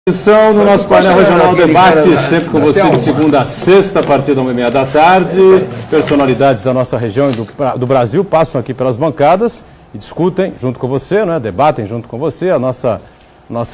Edição do nosso painel regional debate, sempre com você de segunda a sexta, a partir da 1h30 da tarde. Personalidades da nossa região e do Brasil passam aqui pelas bancadas e discutem junto com você, né? Debatem junto com você a nossa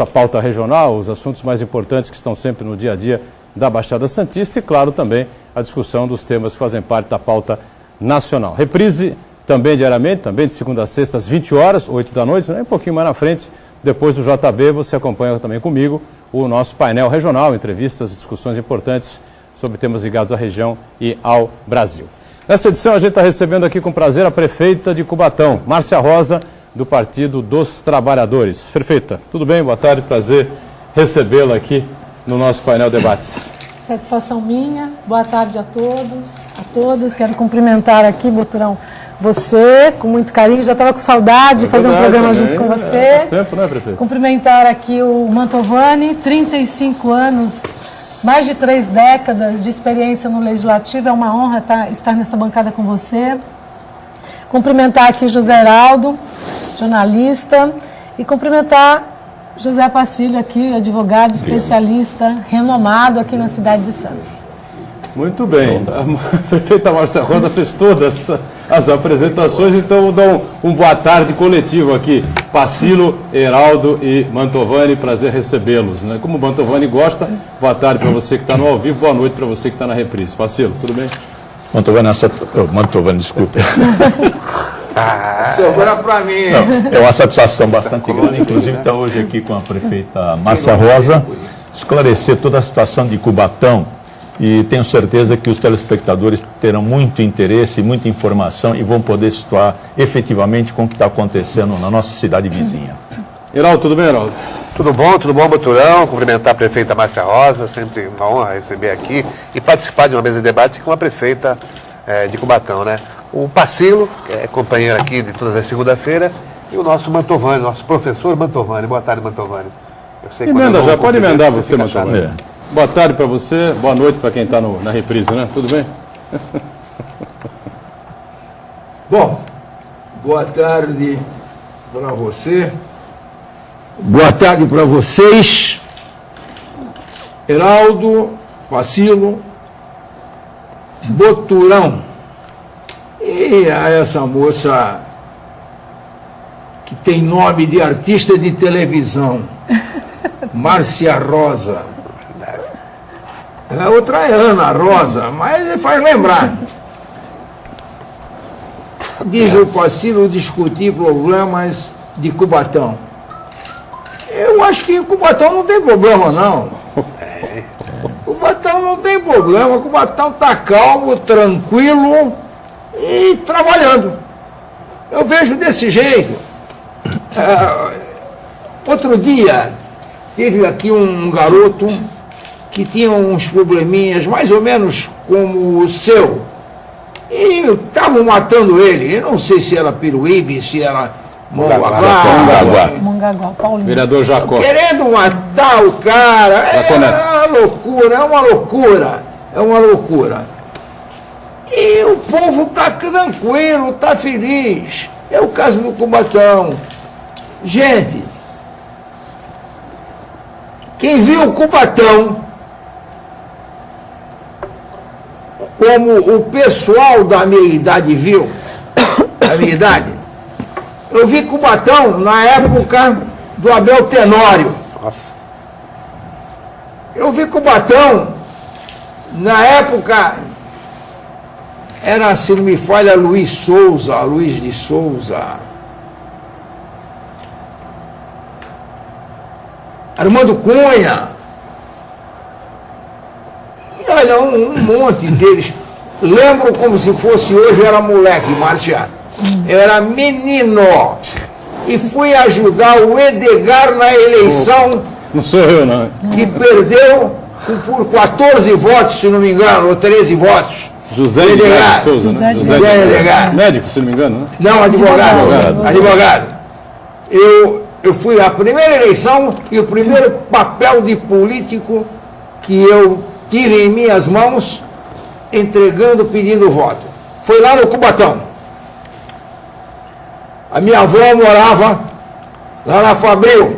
pauta regional, os assuntos mais importantes que estão sempre no dia a dia da Baixada Santista e, claro, também a discussão dos temas que fazem parte da pauta nacional. Reprise também diariamente, também de segunda a sexta, às 20 horas, 8 da noite, né? Um pouquinho mais na frente, depois do JB, você acompanha também comigo o nosso painel regional, entrevistas e discussões importantes sobre temas ligados à região e ao Brasil. Nessa edição a gente está recebendo aqui com prazer a prefeita de Cubatão, Márcia Rosa, do Partido dos Trabalhadores. Prefeita, tudo bem? Boa tarde, prazer recebê-la aqui no nosso painel debates. Satisfação minha, boa tarde a todos, quero cumprimentar aqui, Boturão, você, com muito carinho, já estava com saudade de fazer um programa junto com você. Faz tempo, né, prefeito? Cumprimentar aqui o Mantovani, 35 anos, mais de 3 décadas de experiência no Legislativo, é uma honra estar nessa bancada com você. Cumprimentar aqui José Heraldo, jornalista, e cumprimentar José Pacílio aqui, advogado, especialista, renomado aqui na cidade de Santos. Muito bem, a prefeita Márcia Rosa fez todas as apresentações, então eu dou um boa tarde coletivo aqui. Pacílio, Heraldo e Mantovani, prazer recebê-los, né? Como o Mantovani gosta, boa tarde para você que está no ao vivo, boa noite para você que está na reprise. Pacílio, tudo bem? Mantovani, desculpe. Sobrou para mim. Não, é uma satisfação bastante grande, inclusive estar hoje aqui com a prefeita Márcia Rosa, esclarecer toda a situação de Cubatão. E tenho certeza que os telespectadores terão muito interesse, muita informação e vão poder situar efetivamente com o que está acontecendo na nossa cidade vizinha. Heraldo, tudo bem, Heraldo? Tudo bom, Boturão. Cumprimentar a prefeita Márcia Rosa, sempre uma honra receber aqui e participar de uma mesa de debate com a prefeita de Cubatão, né? O Pacílio, que é companheiro aqui de todas as segunda-feira, e o nosso Mantovani, nosso professor Mantovani. Boa tarde, Mantovani. Emenda já, pode emendar você, Mantovani. Boa tarde para você, boa noite para quem está na reprise, né? Tudo bem? Bom, boa tarde para você, boa tarde para vocês, Heraldo, Pacílio, Boturão e a essa moça que tem nome de artista de televisão, Márcia Rosa. A outra é Ana Rosa, mas faz lembrar. Diz o Pacílio discutir problemas de Cubatão. Eu acho que Cubatão não tem problema, não. Cubatão não tem problema. Cubatão está calmo, tranquilo e trabalhando. Eu vejo desse jeito. Outro dia, teve aqui um garoto que tinha uns probleminhas mais ou menos como o seu, e estavam matando ele. Eu não sei se era Piruíbe, se era Mongaguá, Paulinho. Vereador Jacó. Querendo matar o cara. É uma loucura. E o povo está tranquilo, está feliz. É o caso do Cubatão. Gente, quem viu o Cubatão, como o pessoal da minha idade viu, eu vi Cubatão na época do Abel Tenório. Eu vi Cubatão na época, era, se não me falha, Luiz de Souza, Armando Cunha. E olha, um monte deles. Lembro como se fosse hoje, eu era moleque, Márcia. Eu era menino. E fui ajudar o Edgar na eleição. Não sou eu, não. Que perdeu por 14 votos, se não me engano, ou 13 votos. José Edgar de Souza, né? José Edgar. Médico, se não me engano, né? Não, advogado. Eu fui a primeira eleição e o primeiro papel de político que eu tive em minhas mãos, entregando, pedindo voto. Foi lá no Cubatão. A minha avó morava lá na Fabril.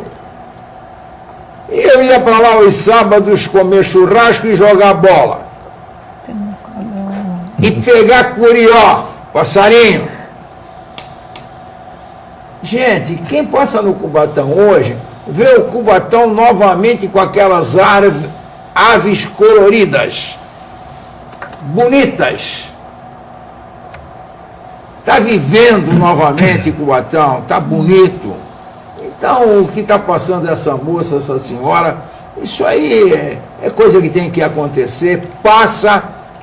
E eu ia para lá aos sábados comer churrasco e jogar bola. E pegar curió, passarinho. Gente, quem passa no Cubatão hoje, vê o Cubatão novamente com aquelas aves coloridas, bonitas. Está vivendo novamente Cubatão, está bonito. Então, o que está passando essa moça, essa senhora, isso aí é coisa que tem que acontecer,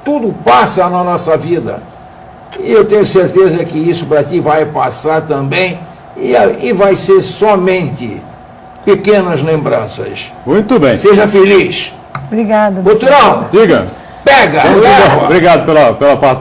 tudo passa na nossa vida. E eu tenho certeza que isso para ti vai passar também, e vai ser somente pequenas lembranças. Muito bem. Seja feliz. Obrigada. Boturão, Diga. pega, leva. Obrigado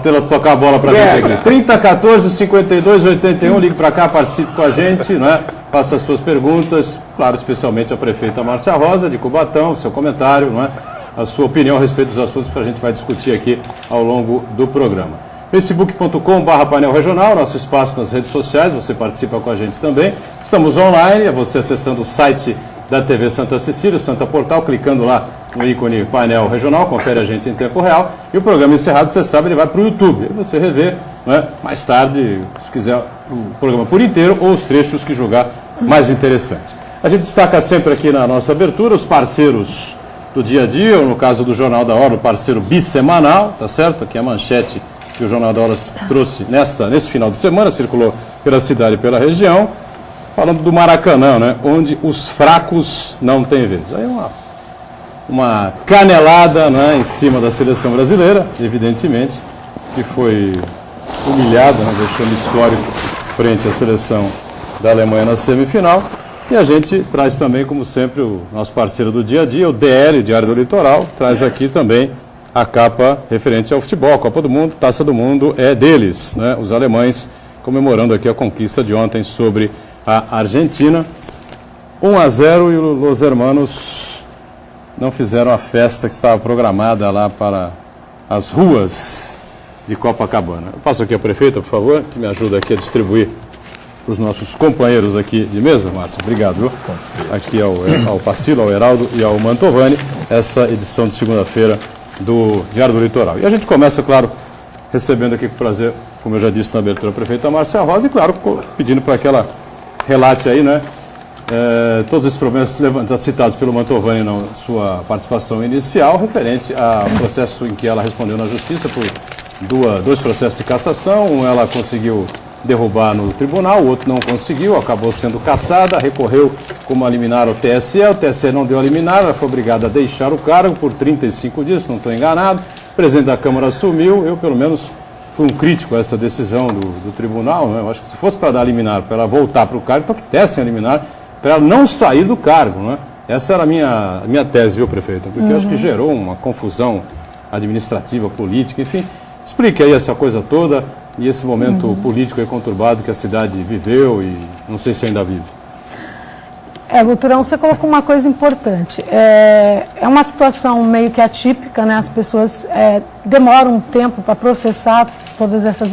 pela tocar a bola para gente aqui. 30 14 52 81, ligue para cá, participe com a gente, né? Faça as suas perguntas, claro, especialmente a prefeita Márcia Rosa, de Cubatão, seu comentário, não é? A sua opinião a respeito dos assuntos que a gente vai discutir aqui ao longo do programa. facebook.com/painel regional, nosso espaço nas redes sociais, você participa com a gente também. Estamos online, é você acessando o site da TV Santa Cecília, o Santa Portal, clicando lá no ícone painel regional, confere a gente em tempo real. E o programa encerrado, você sabe, ele vai para o YouTube. Aí você revê, né, mais tarde, se quiser, o programa por inteiro ou os trechos que julgar mais interessantes. A gente destaca sempre aqui na nossa abertura os parceiros do dia a dia, ou no caso do Jornal da Hora, o parceiro bissemanal, tá certo? Aqui é a manchete que o Jornal da Hora trouxe nesse final de semana, circulou pela cidade e pela região, falando do Maracanã, né? Onde os fracos não têm vez. Aí uma canelada, né, em cima da seleção brasileira, evidentemente, que foi humilhada, né, deixando histórico frente à seleção da Alemanha na semifinal. E a gente traz também, como sempre, o nosso parceiro do dia a dia, o DL, Diário do Litoral, traz aqui também a capa referente ao futebol, Copa do Mundo, Taça do Mundo, é deles, né, os alemães, comemorando aqui a conquista de ontem sobre a Argentina. 1-0 e os hermanos não fizeram a festa que estava programada lá para as ruas de Copacabana. Eu passo aqui a prefeita, por favor, que me ajuda aqui a distribuir para os nossos companheiros aqui de mesa, Márcia. Obrigado, viu? Aqui ao Pacilo, ao Heraldo e ao Mantovani, essa edição de segunda-feira do Diário do Litoral. E a gente começa, claro, recebendo aqui com prazer, como eu já disse na abertura, a prefeita Márcia Rosa, e claro, pedindo para que ela relate aí, né, todos esses problemas citados pelo Mantovani na sua participação inicial, referente ao processo em que ela respondeu na Justiça por dois processos de cassação. Um ela conseguiu derrubar no tribunal, o outro não conseguiu, acabou sendo cassada, recorreu como a liminar ao TSE, o TSE não deu a liminar, ela foi obrigada a deixar o cargo por 35 dias, se não estou enganado, o presidente da Câmara assumiu. Eu, pelo menos, fui um crítico a essa decisão do tribunal, né? Eu acho que se fosse para dar a liminar, para ela voltar para o cargo, então que dessem a liminar, para ela não sair do cargo, né? Essa era a minha tese, viu, prefeita? Porque eu acho que gerou uma confusão administrativa, política, enfim. Explique aí essa coisa toda e esse momento político e conturbado que a cidade viveu e não sei se ainda vive. Boturão, você colocou uma coisa importante. É uma situação meio que atípica, né? As pessoas demoram um tempo para processar todas essas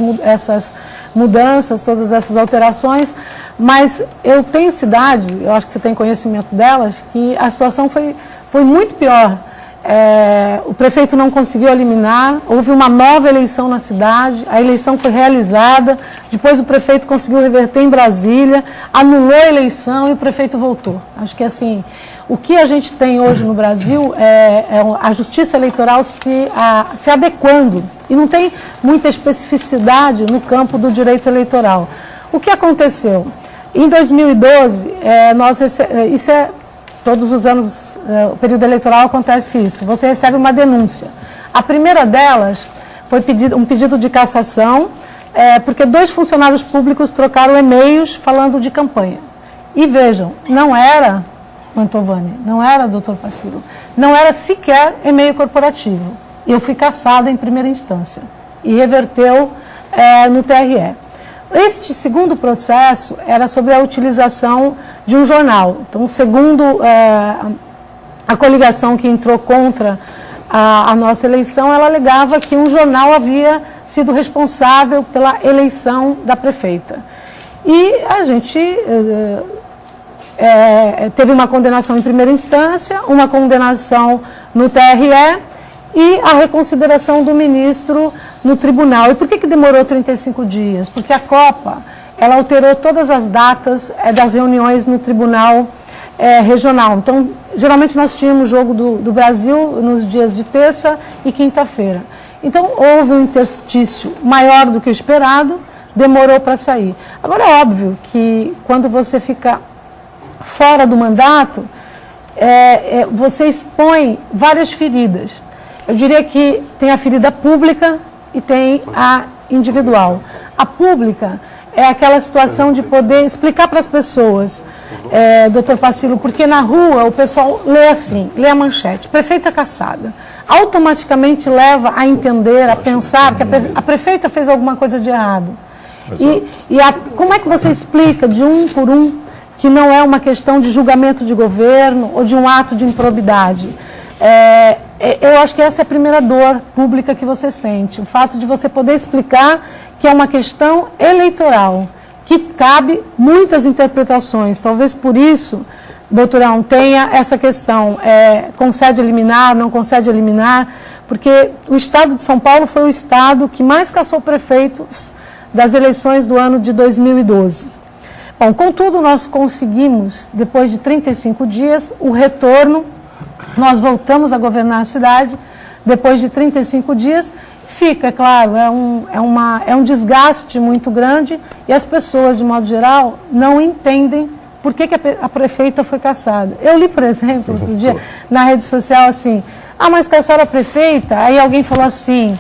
mudanças, todas essas alterações, mas eu tenho cidade, eu acho que você tem conhecimento delas, que a situação foi muito pior. O prefeito não conseguiu eliminar, houve uma nova eleição na cidade, a eleição foi realizada, depois o prefeito conseguiu reverter em Brasília, anulou a eleição e o prefeito voltou. Acho que assim, o que a gente tem hoje no Brasil é a justiça eleitoral se adequando, e não tem muita especificidade no campo do direito eleitoral. O que aconteceu? Em 2012, isso é... Todos os anos, o período eleitoral acontece isso. Você recebe uma denúncia. A primeira delas foi um pedido de cassação, porque 2 funcionários públicos trocaram e-mails falando de campanha. E vejam, não era Mantovani, não era Dr. Pacilo, não era sequer e-mail corporativo. Eu fui cassada em primeira instância e reverteu no TRE. Este segundo processo era sobre a utilização de um jornal. Então, segundo a coligação que entrou contra a nossa eleição, ela alegava que um jornal havia sido responsável pela eleição da prefeita. E a gente teve uma condenação em primeira instância, uma condenação no TRE e a reconsideração do ministro no tribunal. E por que demorou 35 dias? Porque a Copa, ela alterou todas as datas das reuniões no tribunal regional. Então, geralmente nós tínhamos jogo do Brasil nos dias de terça e quinta-feira. Então, houve um interstício maior do que o esperado, demorou para sair. Agora, é óbvio que quando você fica fora do mandato, você expõe várias feridas. Eu diria que tem a ferida pública e tem a individual. A pública é aquela situação de poder explicar para as pessoas, doutor Pacílio, porque na rua o pessoal lê assim, lê a manchete, prefeita cassada. Automaticamente leva a entender, a pensar que a prefeita fez alguma coisa de errado. Como é que você explica de um por um que não é uma questão de julgamento de governo ou de um ato de improbidade? Eu acho que essa é a primeira dor pública que você sente, o fato de você poder explicar que é uma questão eleitoral, que cabe muitas interpretações. Talvez por isso, doutorão, tenha essa questão, concede eliminar, não concede eliminar, porque o Estado de São Paulo foi o Estado que mais cassou prefeitos das eleições do ano de 2012. Bom, contudo, nós conseguimos, depois de 35 dias, o retorno. Nós voltamos a governar a cidade depois de 35 dias. Fica, claro, é um desgaste muito grande e as pessoas, de modo geral, não entendem por que a prefeita foi cassada. Eu li, por exemplo, outro dia, na rede social assim, mas cassaram a prefeita, aí alguém falou assim,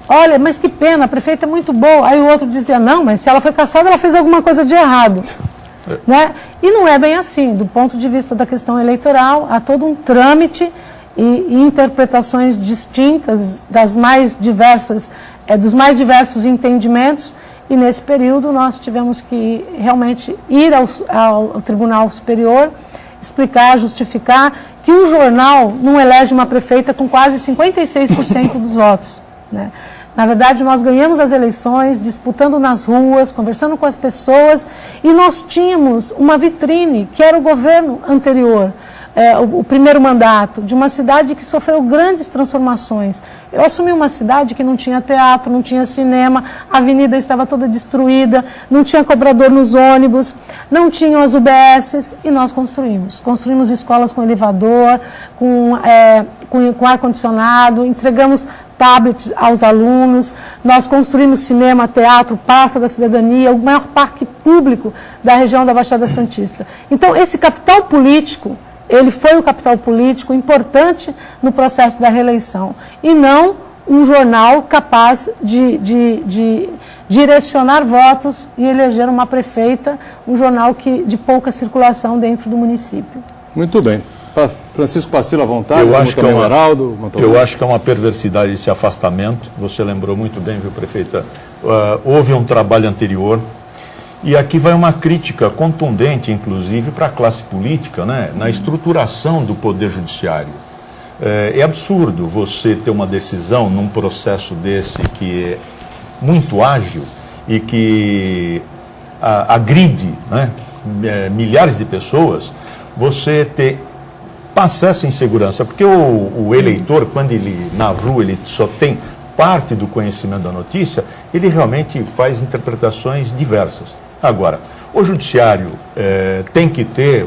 olha, mas que pena, a prefeita é muito boa. Aí o outro dizia, não, mas se ela foi cassada, ela fez alguma coisa de errado. Né? E não é bem assim, do ponto de vista da questão eleitoral, há todo um trâmite e interpretações distintas dos mais diversos entendimentos, e nesse período nós tivemos que realmente ir ao Tribunal Superior, explicar, justificar que um jornal não elege uma prefeita com quase 56% dos votos, né? Na verdade, nós ganhamos as eleições, disputando nas ruas, conversando com as pessoas, e nós tínhamos uma vitrine, que era o governo anterior, o primeiro mandato, de uma cidade que sofreu grandes transformações. Eu assumi uma cidade que não tinha teatro, não tinha cinema, a avenida estava toda destruída, não tinha cobrador nos ônibus, não tinham as UBSs, e nós construímos. Construímos escolas com elevador, com ar-condicionado, entregamos tablets aos alunos, nós construímos cinema, teatro, Praça da Cidadania, o maior parque público da região da Baixada Santista. Então, esse capital político, ele foi um capital político importante no processo da reeleição, e não um jornal capaz de direcionar votos e eleger uma prefeita, um jornal de pouca circulação dentro do município. Muito bem. Francisco Pacílio, à vontade. Eu acho que é uma perversidade esse afastamento. Você lembrou muito bem, viu, prefeita? Houve um trabalho anterior. E aqui vai uma crítica contundente, inclusive, para a classe política, né, na estruturação do Poder Judiciário. É absurdo você ter uma decisão num processo desse que é muito ágil e que agride, né, milhares de pessoas, você passar essa insegurança, porque o eleitor, quando ele na rua, ele só tem parte do conhecimento da notícia, ele realmente faz interpretações diversas. Agora, o judiciário tem que ter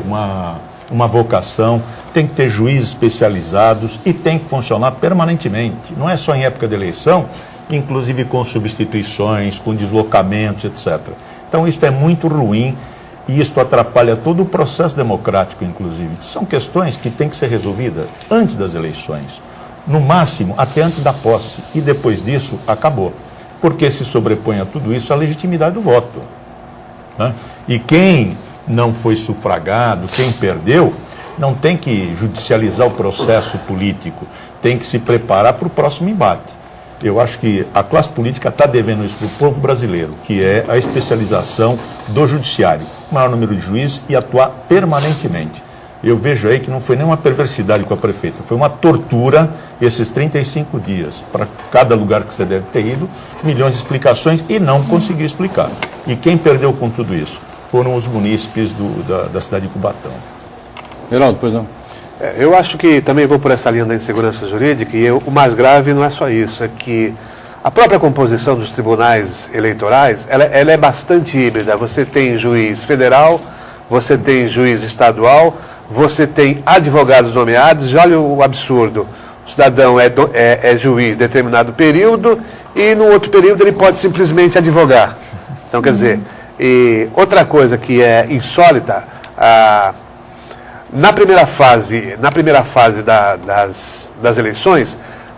uma vocação, tem que ter juízes especializados e tem que funcionar permanentemente. Não é só em época de eleição, inclusive com substituições, com deslocamentos, etc. Então, isso é muito ruim. E isso atrapalha todo o processo democrático, inclusive. São questões que têm que ser resolvidas antes das eleições. No máximo, até antes da posse. E depois disso, acabou. Porque se sobrepõe a tudo isso a legitimidade do voto, né? E quem não foi sufragado, quem perdeu, não tem que judicializar o processo político. Tem que se preparar para o próximo embate. Eu acho que a classe política está devendo isso para o povo brasileiro, que é a especialização do judiciário, maior número de juízes e atuar permanentemente. Eu vejo aí que não foi nenhuma perversidade com a prefeita, foi uma tortura esses 35 dias. Para cada lugar que você deve ter ido, milhões de explicações e não conseguiu explicar. E quem perdeu com tudo isso? foram os munícipes da cidade de Cubatão. Geraldo, pois não. Eu acho que também vou por essa linha da insegurança jurídica e o mais grave não é só isso, é que a própria composição dos tribunais eleitorais, ela é bastante híbrida. Você tem juiz federal, você tem juiz estadual, você tem advogados nomeados, e olha o absurdo. O cidadão é juiz em determinado período e no outro período ele pode simplesmente advogar. Então, quer dizer, e outra coisa que é insólita, na primeira fase das eleições,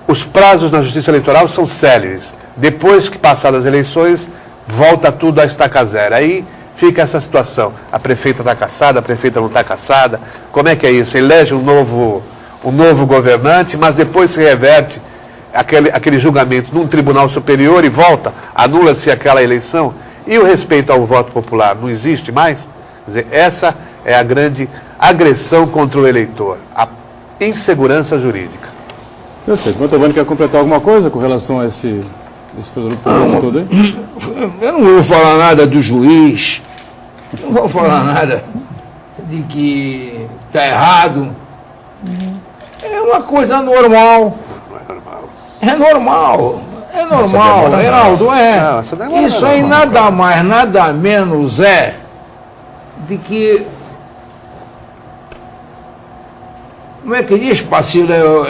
os prazos na justiça eleitoral são céleres. Depois que passadas as eleições, volta tudo a estaca zero. Aí fica essa situação. A prefeita está cassada, a prefeita não está cassada. Como é que é isso? Elege um novo governante, mas depois se reverte aquele julgamento num tribunal superior e volta, anula-se aquela eleição. E o respeito ao voto popular não existe mais? Quer dizer, essa é a grande agressão contra o eleitor, a insegurança jurídica. Perfeito. Mantovani quer completar alguma coisa com relação a esse programa todo aí? Eu não vou falar nada do juiz, não vou falar nada de que está errado. É uma coisa normal. Não é normal. É normal. É normal, Reinaldo, Não, isso aí nada mais, nada menos é de que. Como é que diz, Pacílio?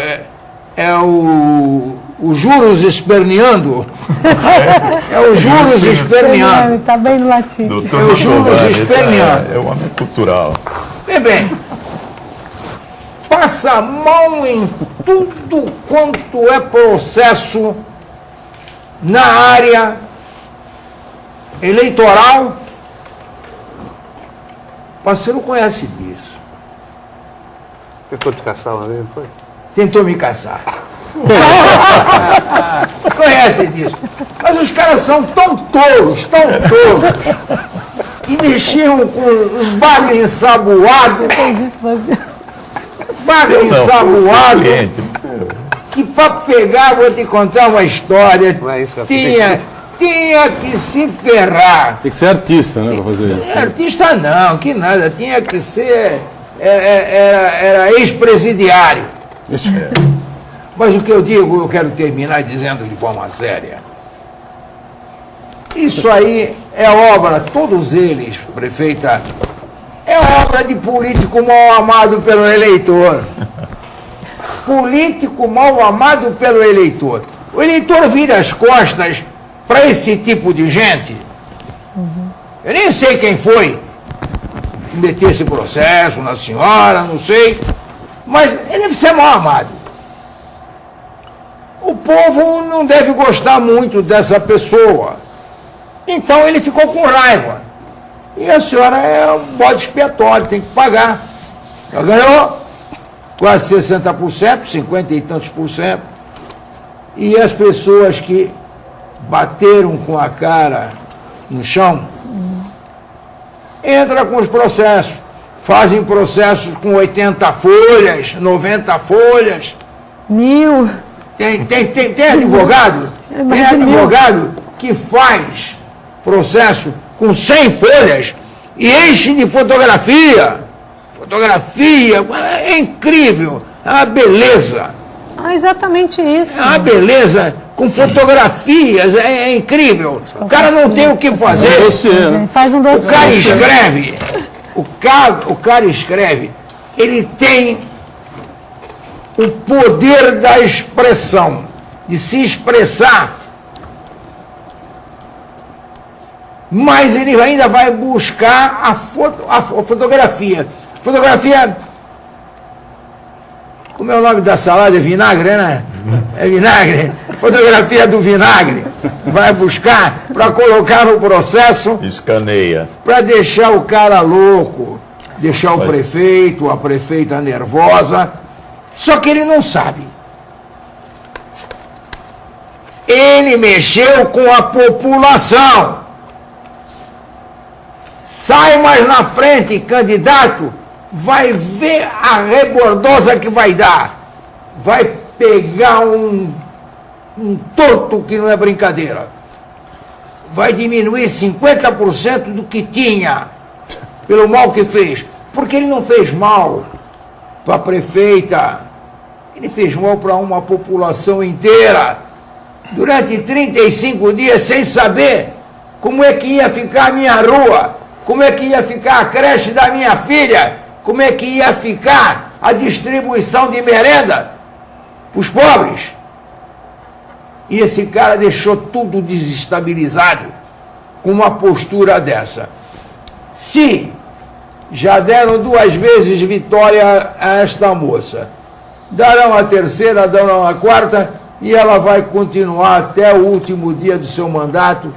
É o juros esperneando. É o juros esperneando. Está bem no latim. Doutor É o juros Mantovani, esperneando. é um homem cultural. Bem, passa a mão em tudo quanto é processo na área eleitoral. Você não conhece disso. Tentou te caçar uma vez, não foi? Tentou me caçar. Conhece disso. Mas os caras são tão tolos, que mexiam com os bagre ensaboado, que para pegar, vou te contar uma história, Não é isso que tinha que se ferrar. Tem que ser artista, né, para fazer isso. Artista não, que nada, tinha que ser, era ex-presidiário. Mas o que eu digo, eu quero terminar dizendo de forma séria. Isso aí é obra, todos eles, prefeita, é obra de político mal amado pelo eleitor. Político mal amado pelo eleitor. O eleitor vira as costas para esse tipo de gente. Eu nem sei quem foi que meteu esse processo na senhora, não sei, mas ele deve ser mal amado. O povo não deve gostar muito dessa pessoa. Então ele ficou com raiva. E a senhora é um bode expiatório, tem que pagar. Ela ganhou quase 60%, 50 e tantos por cento. E as pessoas que bateram com a cara no chão, entram com os processos. Fazem processos com 80 folhas, 90 folhas. 1000. Tem advogado? Tem advogado que faz processo com 100 folhas e enche de fotografia. Fotografia, é incrível, é uma beleza. Exatamente isso. É uma beleza, com fotografias, é incrível. O cara não tem o que fazer. Faz um dossiê. O cara escreve, o cara escreve, ele tem o poder da expressão, de se expressar, mas ele ainda vai buscar a fotografia. Fotografia, como é o nome da salada? É vinagre, né? É vinagre. Fotografia do vinagre. Vai buscar para colocar no processo. Escaneia. Para deixar o cara louco, deixar o prefeito, a prefeita nervosa. Só que ele não sabe. Ele mexeu com a população. Sai mais na frente, candidato, vai ver a rebordosa que vai dar. Vai pegar um torto que não é brincadeira. Vai diminuir 50% do que tinha pelo mal que fez. Porque ele não fez mal para a prefeita, ele fez mal para uma população inteira, durante 35 dias, sem saber como é que ia ficar a minha rua, como é que ia ficar a creche da minha filha, como é que ia ficar a distribuição de merenda para os pobres. E esse cara deixou tudo desestabilizado com uma postura dessa. Se já deram 2 vezes vitória a esta moça, darão a terceira, darão a quarta, e ela vai continuar até o último dia do seu mandato,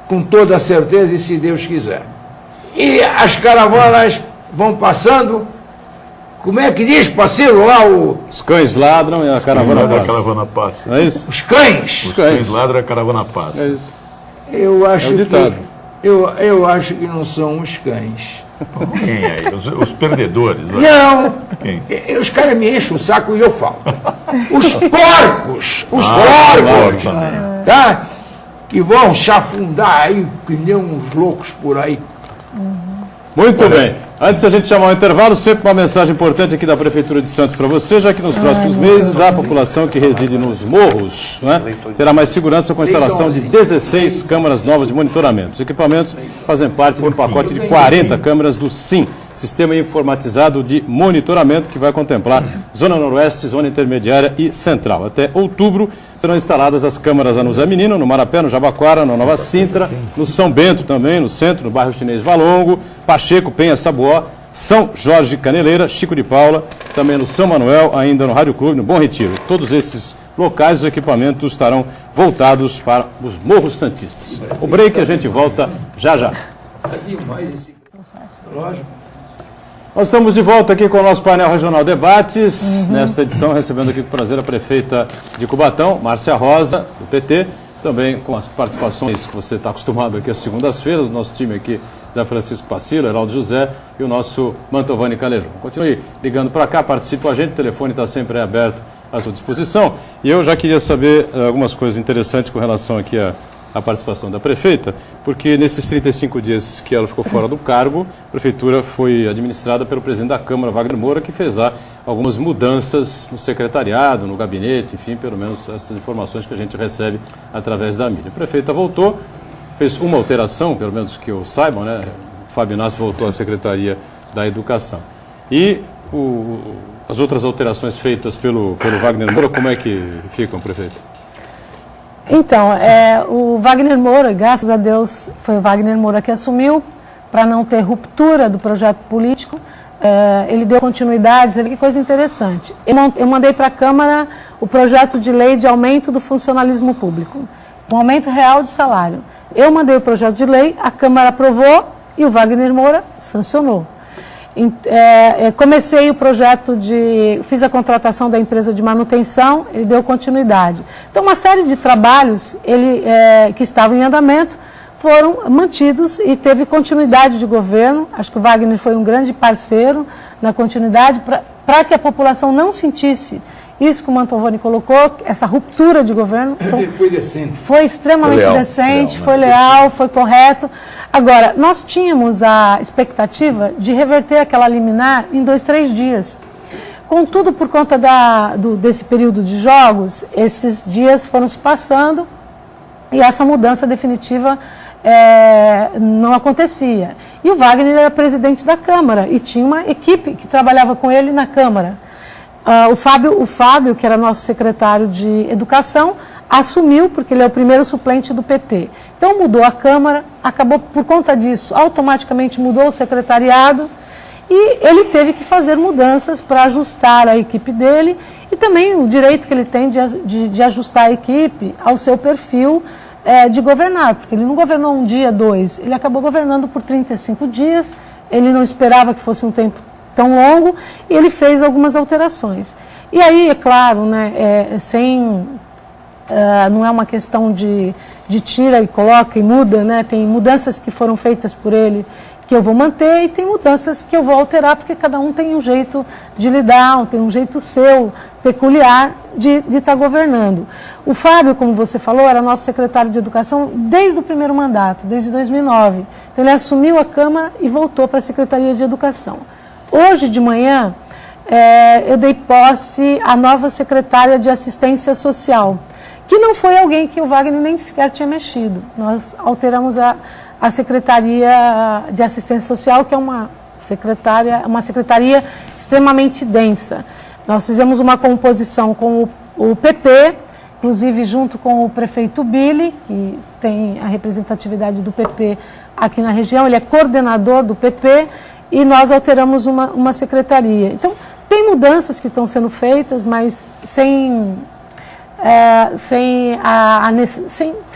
com toda certeza, e se Deus quiser. E as caravanas vão passando. Como é que diz, parceiro, lá o... Os cães ladram e a caravana passa. A caravana passa. Não é isso? Os cães. Os cães ladram e a caravana passa. É isso. Eu acho ditado. eu acho que não são os cães. Quem é? Os perdedores. Né? Não. Quem? Os caras me enchem o saco e eu falo. Os porcos. Os porcos porcos. Tá? Que vão chafundar aí que nem uns loucos por aí. Muito bem. Antes da gente chamar o intervalo, sempre uma mensagem importante aqui da Prefeitura de Santos para você, já que nos próximos meses a população que reside nos morros, né, terá mais segurança com a instalação de 16 câmaras novas de monitoramento. Os equipamentos fazem parte do pacote de 40 câmeras do SIM, Sistema Informatizado de Monitoramento, que vai contemplar Zona Noroeste, Zona Intermediária e Central. Até outubro serão instaladas as câmaras no Zé Menino, no Marapé, no Jabaquara, na Nova Sintra, no São Bento também, no centro, no bairro Chinês Valongo, Pacheco, Penha, Sabuó, São Jorge Caneleira, Chico de Paula, também no São Manuel, ainda no Rádio Clube, no Bom Retiro. Todos esses locais, os equipamentos estarão voltados para os morros santistas. O break, a gente volta já já. Nós estamos de volta aqui com o nosso painel regional Debates, nesta edição recebendo aqui com prazer a prefeita de Cubatão, Márcia Rosa, do PT, também com as participações que você está acostumado aqui às segundas-feiras, o nosso time aqui, Zé Francisco Pacilo, Heraldo José e o nosso Mantovani Calejão. Continue ligando para cá, participe com a gente, o telefone está sempre aberto à sua disposição. E eu já queria saber algumas coisas interessantes com relação aqui a participação da prefeita, porque nesses 35 dias que ela ficou fora do cargo, a prefeitura foi administrada pelo presidente da Câmara, Wagner Moura, que fez lá algumas mudanças no secretariado, no gabinete, enfim, pelo menos essas informações que a gente recebe através da mídia. A prefeita voltou, fez uma alteração, pelo menos que eu saiba, né? O Fábio Inácio voltou à Secretaria da Educação. E as outras alterações feitas pelo Wagner Moura, como é que ficam, prefeita? Então, o Wagner Moura, graças a Deus, foi o Wagner Moura que assumiu, para não ter ruptura do projeto político. Ele deu continuidade, você vê que coisa interessante. Eu mandei para a Câmara o projeto de lei de aumento do funcionalismo público, um aumento real de salário. Eu mandei o projeto de lei, a Câmara aprovou e o Wagner Moura sancionou. Comecei o projeto fiz a contratação da empresa de manutenção, ele deu continuidade. Então, uma série de trabalhos que estavam em andamento foram mantidos e teve continuidade de governo. Acho que o Wagner foi um grande parceiro na continuidade para que a população não sentisse isso que o Mantovani colocou, essa ruptura de governo. Então, Ele foi decente. foi extremamente decente, foi leal, foi correto. Agora, nós tínhamos a expectativa de reverter aquela liminar em 2, 3 dias. Contudo, por conta desse período de jogos, esses dias foram se passando e essa mudança definitiva não acontecia. E o Wagner era presidente da Câmara e tinha uma equipe que trabalhava com ele na Câmara. O Fábio, que era nosso secretário de Educação, assumiu, porque ele é o primeiro suplente do PT. Então mudou a Câmara, acabou por conta disso, automaticamente mudou o secretariado e ele teve que fazer mudanças para ajustar a equipe dele e também o direito que ele tem de ajustar a equipe ao seu perfil de governar, porque ele não governou um dia, 2, ele acabou governando por 35 dias, ele não esperava que fosse um tempo tão longo, e ele fez algumas alterações. E aí, é claro, né, não é uma questão de tira e coloca e muda, né, tem mudanças que foram feitas por ele que eu vou manter e tem mudanças que eu vou alterar, porque cada um tem um jeito de lidar, tem um jeito seu, peculiar, de estar governando. O Fábio, como você falou, era nosso secretário de Educação desde o primeiro mandato, desde 2009. Então ele assumiu a Câmara e voltou para a Secretaria de Educação. Hoje de manhã, eu dei posse à nova secretária de Assistência Social, que não foi alguém que o Wagner nem sequer tinha mexido. Nós alteramos a Secretaria de Assistência Social, que é uma secretaria extremamente densa. Nós fizemos uma composição com o PP, inclusive junto com o prefeito Billy, que tem a representatividade do PP aqui na região, ele é coordenador do PP, e nós alteramos uma secretaria. Então, tem mudanças que estão sendo feitas, mas sem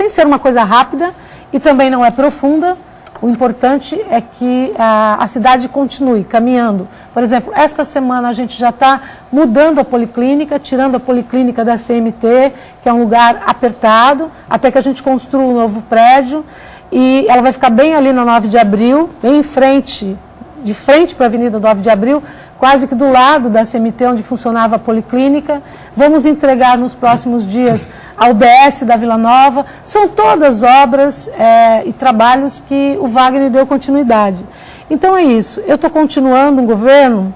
ser uma coisa rápida, e também não é profunda. O importante é que a cidade continue caminhando. Por exemplo, esta semana a gente já está mudando a policlínica, tirando a policlínica da CMT, que é um lugar apertado, até que a gente construa um novo prédio, e ela vai ficar bem ali na 9 de abril, bem em frente, de frente para a Avenida 9 de Abril, quase que do lado da CMT, onde funcionava a policlínica. Vamos entregar nos próximos dias a UBS da Vila Nova. São todas obras e trabalhos que o Wagner deu continuidade. Então é isso. Eu estou continuando um governo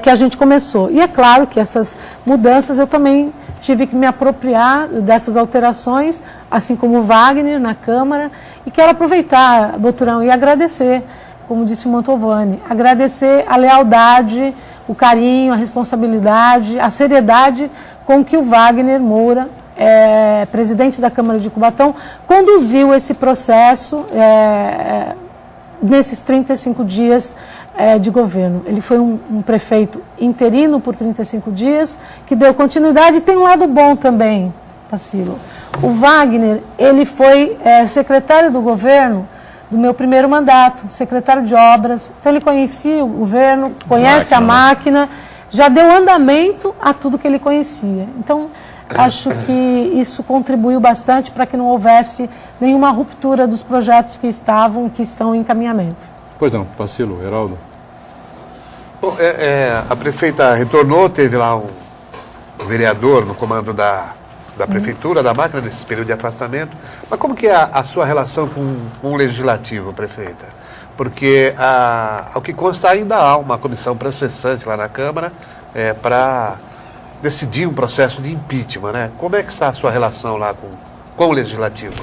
que a gente começou. E é claro que essas mudanças eu também tive que me apropriar dessas alterações, assim como o Wagner na Câmara. E quero aproveitar, Boturão, e agradecer, como disse o Mantovani, agradecer a lealdade, o carinho, a responsabilidade, a seriedade com que o Wagner Moura, presidente da Câmara de Cubatão, conduziu esse processo nesses 35 dias de governo. Ele foi um prefeito interino por 35 dias, que deu continuidade, e tem um lado bom também, Pacílio. O Wagner, ele foi secretário do governo do meu primeiro mandato, secretário de obras, então ele conhecia o governo, conhece a máquina, já deu andamento a tudo que ele conhecia. Então, acho que isso contribuiu bastante para que não houvesse nenhuma ruptura dos projetos que estão em encaminhamento. Pois não, Pacílio, Heraldo. Bom, a prefeita retornou, teve lá um vereador no comando da prefeitura, da máquina, nesse período de afastamento. Mas como que é a sua relação com o legislativo, prefeita? Porque, ao que consta, ainda há uma comissão processante lá na Câmara para decidir um processo de impeachment, né? Como é que está a sua relação lá com o legislativo?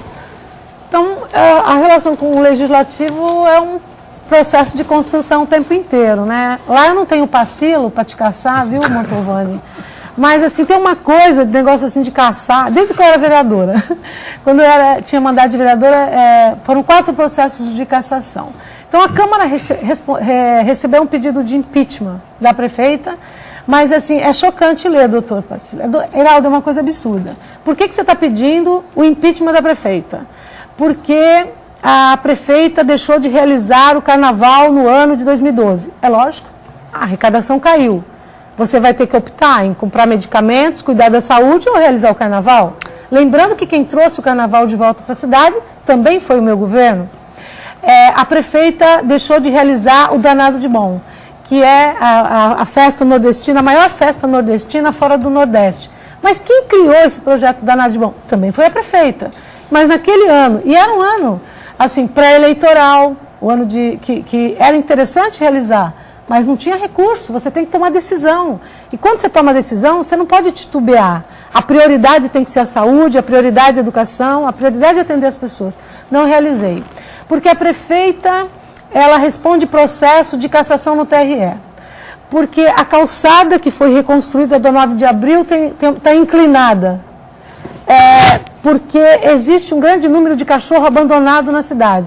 Então, a relação com o legislativo é um processo de construção o tempo inteiro, né? Lá eu não tenho Pacílio para te caçar, viu, Mantovani? Mas, assim, tem uma coisa, de negócio assim de caçar, desde que eu era vereadora. Quando eu tinha mandato de vereadora, foram 4 processos de cassação. Então, a Câmara recebeu um pedido de impeachment da prefeita, mas, assim, é chocante ler, doutor Pacílio. Heraldo, é uma coisa absurda. Por que você está pedindo o impeachment da prefeita? Porque a prefeita deixou de realizar o carnaval no ano de 2012. É lógico, a arrecadação caiu. Você vai ter que optar em comprar medicamentos, cuidar da saúde ou realizar o carnaval. Lembrando que quem trouxe o carnaval de volta para a cidade também foi o meu governo. A prefeita deixou de realizar o Danado de Bom, que é a festa nordestina, a maior festa nordestina fora do Nordeste. Mas quem criou esse projeto Danado de Bom? Também foi a prefeita. Mas naquele ano, e era um ano assim, pré-eleitoral, o ano que era interessante realizar, mas não tinha recurso, você tem que tomar decisão. E quando você toma decisão, você não pode titubear. A prioridade tem que ser a saúde, a prioridade é a educação, a prioridade é atender as pessoas. Não realizei. Porque a prefeita, ela responde processo de cassação no TRE. Porque a calçada que foi reconstruída do 9 de abril está inclinada. Porque existe um grande número de cachorro abandonado na cidade.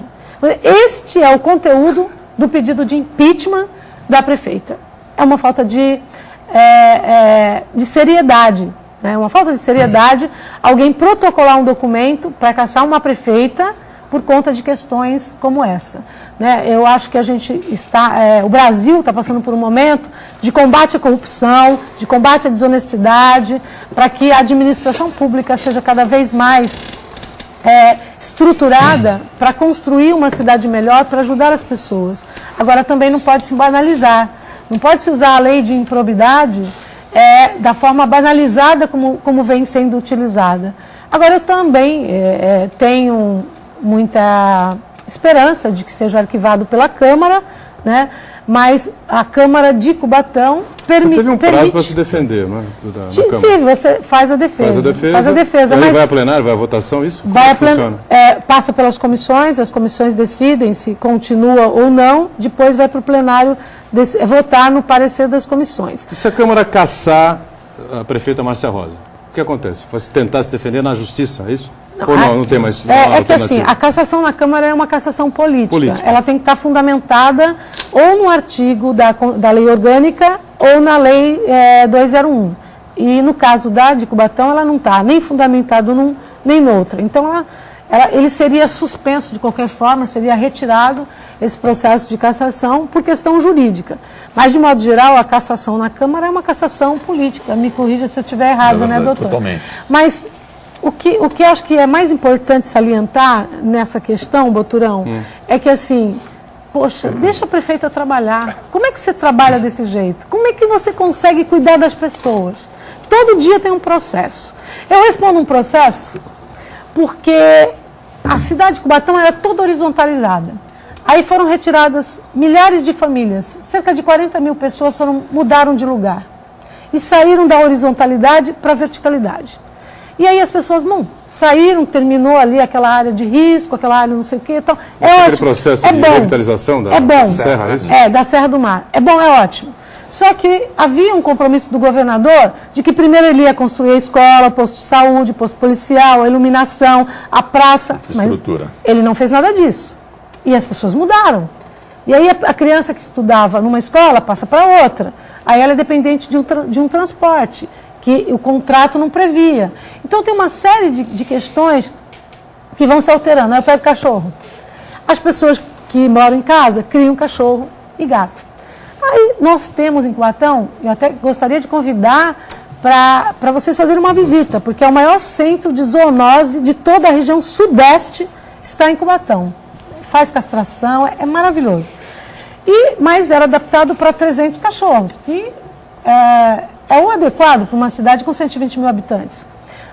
Este é o conteúdo do pedido de impeachment da prefeita. É uma falta de seriedade. É uma falta de seriedade alguém protocolar um documento para caçar uma prefeita por conta de questões como essa. Eu acho que o Brasil está passando por um momento de combate à corrupção, de combate à desonestidade, para que a administração pública seja cada vez mais estruturada para construir uma cidade melhor, para ajudar as pessoas. Agora, também não pode se banalizar. Não pode se usar a lei de improbidade da forma banalizada como vem sendo utilizada. Agora, eu também tenho muita esperança de que seja arquivado pela Câmara, né? Mas a Câmara de Cubatão permite... Teve um prazo para se defender, não é? Você faz a defesa. Faz a defesa. Mas vai a plenário, vai a votação, isso? Passa pelas comissões, as comissões decidem se continua ou não, depois vai para o plenário votar no parecer das comissões. E se a Câmara cassar a prefeita Márcia Rosa? O que acontece? Vai tentar se defender na justiça, é isso? Ou não tem mais que assim, a cassação na Câmara é uma cassação política. Ela tem que estar fundamentada ou no artigo da lei orgânica ou na lei 201. E no caso de Cubatão, ela não está nem fundamentado num nem noutra. Então, ele seria suspenso de qualquer forma, seria retirado esse processo de cassação por questão jurídica. Mas, de modo geral, a cassação na Câmara é uma cassação política. Me corrija se eu estiver errado, né, doutor? Totalmente. Mas o que eu acho que é mais importante salientar nessa questão, Boturão, é que assim, poxa, deixa a prefeita trabalhar. Como é que você trabalha desse jeito? Como é que você consegue cuidar das pessoas? Todo dia tem um processo. Eu respondo um processo porque a cidade de Cubatão era toda horizontalizada. Aí foram retiradas milhares de famílias, cerca de 40 mil pessoas mudaram de lugar e saíram da horizontalidade para a verticalidade. E aí as pessoas, saíram, terminou ali aquela área de risco, aquela área não sei o quê. Então, aquele processo de revitalização da Serra, é isso? Da Serra do Mar. É bom, é ótimo. Só que havia um compromisso do governador de que primeiro ele ia construir a escola, o posto de saúde, o posto policial, a iluminação, a praça. Mas ele não fez nada disso. E as pessoas mudaram. E aí a criança que estudava numa escola passa para outra. Aí ela é dependente de um transporte que o contrato não previa. Então tem uma série de questões que vão se alterando. Aí eu pego cachorro. As pessoas que moram em casa criam cachorro e gato. Aí nós temos em Cubatão, eu até gostaria de convidar para vocês fazerem uma visita, porque é o maior centro de zoonose de toda a região sudeste, está em Cubatão. Faz castração, é maravilhoso. Mas era adaptado para 300 cachorros, que é o adequado para uma cidade com 120 mil habitantes.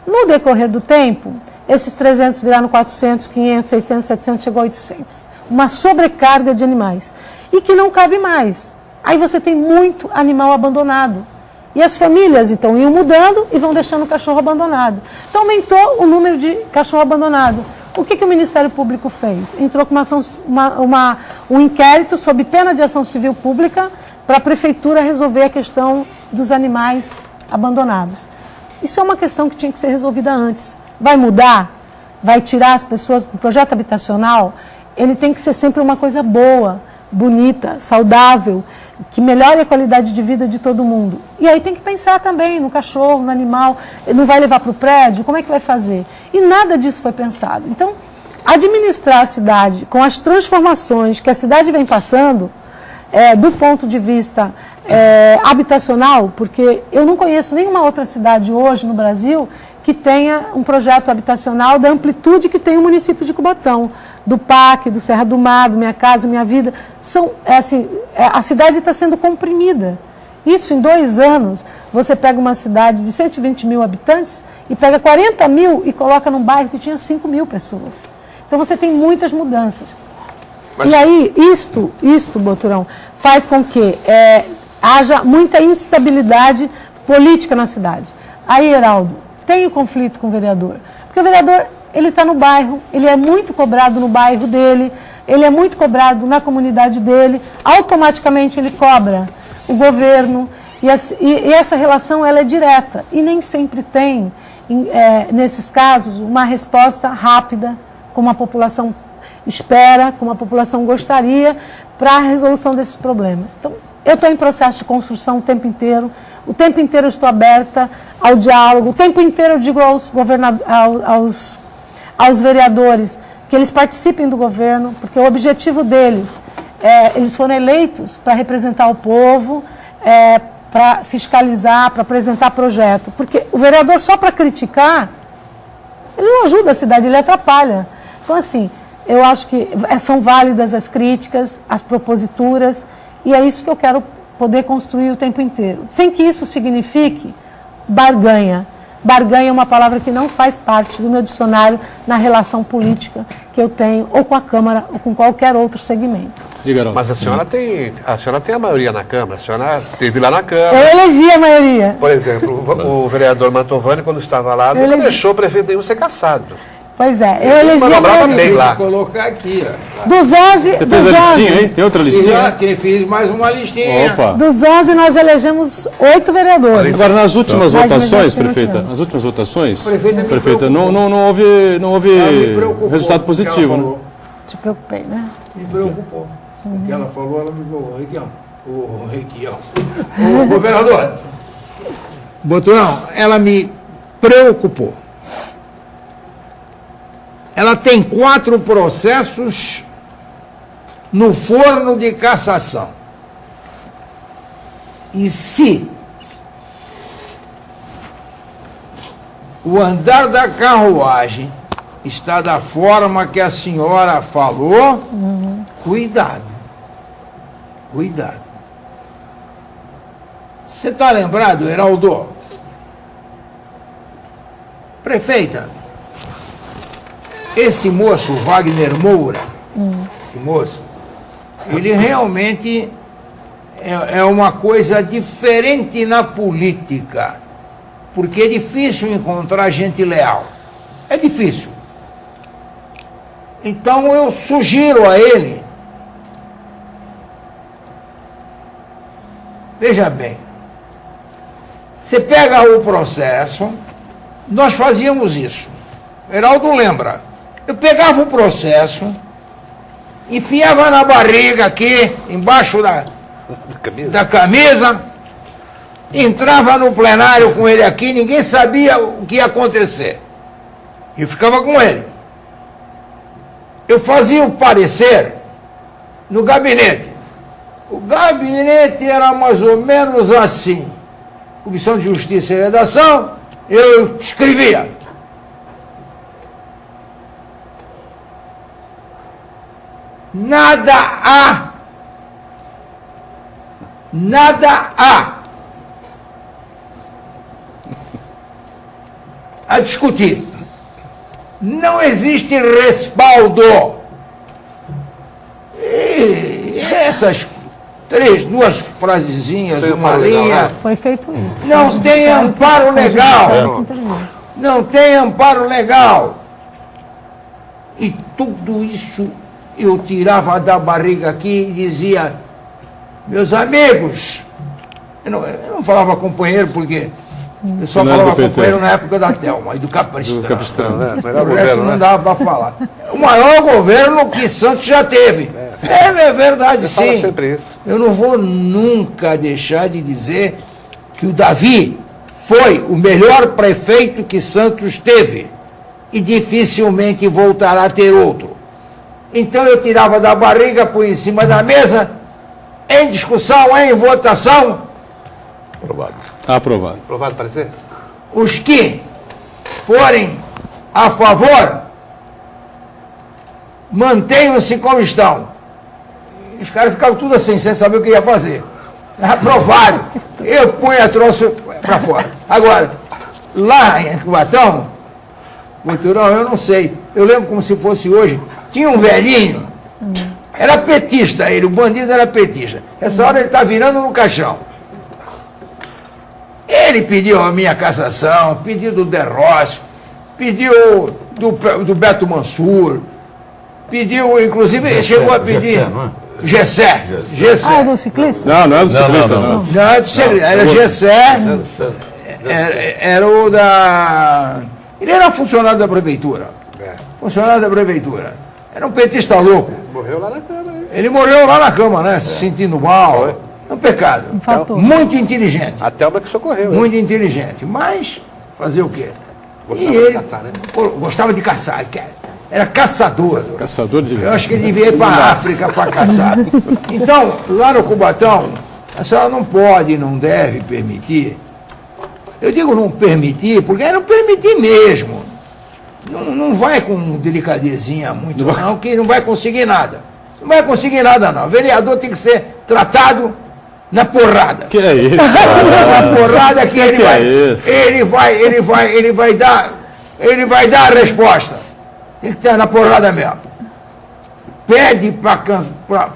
No decorrer do tempo, esses 300 viraram 400, 500, 600, 700, chegou a 800. Uma sobrecarga de animais. E que não cabe mais. Aí você tem muito animal abandonado. E as famílias, então, iam mudando e vão deixando o cachorro abandonado. Então, aumentou o número de cachorro abandonado. O que o Ministério Público fez? Entrou com um inquérito sob pena de ação civil pública para a Prefeitura resolver a questão dos animais abandonados. Isso é uma questão que tinha que ser resolvida antes. Vai mudar? Vai tirar as pessoas do projeto habitacional? Ele tem que ser sempre uma coisa boa, bonita, saudável, que melhore a qualidade de vida de todo mundo. E aí tem que pensar também no cachorro, no animal, não vai levar para o prédio, como é que vai fazer? E nada disso foi pensado. Então, administrar a cidade com as transformações que a cidade vem passando, do ponto de vista habitacional, porque eu não conheço nenhuma outra cidade hoje no Brasil que tenha um projeto habitacional da amplitude que tem o município de Cubatão, do PAC, do Serra do Mar, do Minha Casa, Minha Vida. A cidade está sendo comprimida. Isso em 2 anos, você pega uma cidade de 120 mil habitantes e pega 40 mil e coloca num bairro que tinha 5 mil pessoas. Então você tem muitas mudanças. E aí, isto, Boturão, faz com que haja muita instabilidade política na cidade. Aí, Heraldo, tem o conflito com o vereador. Porque o vereador, ele está no bairro, ele é muito cobrado no bairro dele, ele é muito cobrado na comunidade dele, automaticamente ele cobra o governo, e essa relação ela é direta. E nem sempre tem, nesses casos, uma resposta rápida, como a população espera, como a população gostaria, para a resolução desses problemas. Então, eu estou em processo de construção o tempo inteiro eu estou aberta ao diálogo, o tempo inteiro eu digo aos vereadores que eles participem do governo, porque o objetivo deles, eles foram eleitos para representar o povo, para fiscalizar, para apresentar projeto, porque o vereador só para criticar, Ele não ajuda a cidade, ele atrapalha. Então, assim, eu acho que são válidas as críticas, as proposituras, e é isso que eu quero poder construir o tempo inteiro. Sem que isso signifique barganha. Barganha é uma palavra que não faz parte do meu dicionário na relação política que eu tenho, ou com a Câmara, ou com qualquer outro segmento. Diga, Mas a senhora tem a maioria na Câmara, a senhora esteve lá na Câmara. Eu elegi a maioria. Por exemplo, o vereador Mantovani, quando estava lá, nunca deixou o prefeito nenhum ser caçado. Pois é, eu elegi a manobrava maioria. bem lá. Vou colocar aqui, ó. Dos 11... Você fez a listinha, hein? Tem outra listinha? Fiz mais uma listinha. Opa! Dos 11, nós elegemos 8 vereadores. Agora, nas últimas Mas votações, não prefeita, tinha. nas últimas votações, Prefeita, me prefeita, preocupou. não houve Ela me preocupou resultado com o que ela positivo, né? falou. Te preocupei, né? Me preocupou. O que ela falou, ela me preocupou. Requião. O governador, Boturão, ela me preocupou. Ela tem 4 processos no forno de cassação. E se o andar da carruagem está da forma que a senhora falou, cuidado. Cuidado. Você está lembrado, Heraldo? Prefeita, esse moço, Wagner Moura, esse moço, ele realmente é uma coisa diferente na política, porque é difícil encontrar gente leal. É difícil. Então eu sugiro a ele, veja bem, você pega o processo, nós fazíamos isso, Heraldo lembra, eu pegava o processo, enfiava na barriga aqui, embaixo da camisa, entrava no plenário com ele aqui, ninguém sabia o que ia acontecer. Eu ficava com ele. Eu fazia o parecer no gabinete. O gabinete era mais ou menos assim. Comissão de Justiça e Redação, eu escrevia. Nada a discutir. Não existe respaldo. E essas 2 frasezinhas, uma linha, Foi feito isso. não tem amparo legal. Não tem amparo legal. E tudo isso eu tirava da barriga aqui e dizia, meus amigos, eu não falava companheiro porque eu só Não era falava do PT. companheiro na época da Thelma e do Capistrano. Né? O Melhor resto governo, não né? dava para falar. O maior governo que Santos já teve. É verdade, Você fala sim. sempre isso. Eu não vou nunca deixar de dizer que o Davi foi o melhor prefeito que Santos teve e dificilmente voltará a ter outro. Então eu tirava da barriga, põe em cima da mesa, em discussão, em votação, Aprovado. Aprovado. Aprovado parecer? os que forem a favor, mantenham-se como estão. Os caras ficavam tudo assim, sem saber o que ia fazer. Aprovado. Eu ponho a troço para fora. Agora, lá em Cubatão, Boturão, eu não sei. Eu lembro como se fosse hoje. Tinha um velhinho, era petista ele, o bandido era petista. Essa hora ele está virando no caixão. Ele pediu a minha cassação, pediu do Derrossi, pediu do Beto Mansur, pediu, inclusive, chegou a pedir... Gessé. Ah, é do ciclista? Não é do ciclista, não. Não, era Gessé, era o da... Ele era funcionário da prefeitura. Funcionário da prefeitura. Era um petista louco. Morreu lá na Câmara. Hein? Ele morreu lá na cama, né? Se sentindo mal. É um pecado. Infartou. Muito inteligente. A Thelma que socorreu. Muito inteligente. Mas, fazer o quê? Gostava E ele de caçar, né? pô, gostava de caçar. Era caçador. Caçador de... Eu acho que ele devia ir para a África para caçar. Então, lá no Cubatão, a senhora não pode, não deve permitir. Eu digo não permitir, porque é não permitir mesmo. não vai com delicadezinha muito, não, que não vai conseguir nada. Não vai conseguir nada, não. O vereador tem que ser tratado na porrada. Que é isso? Na porrada que ele vai. Ele vai dar a resposta. Tem que estar na porrada mesmo. Pede para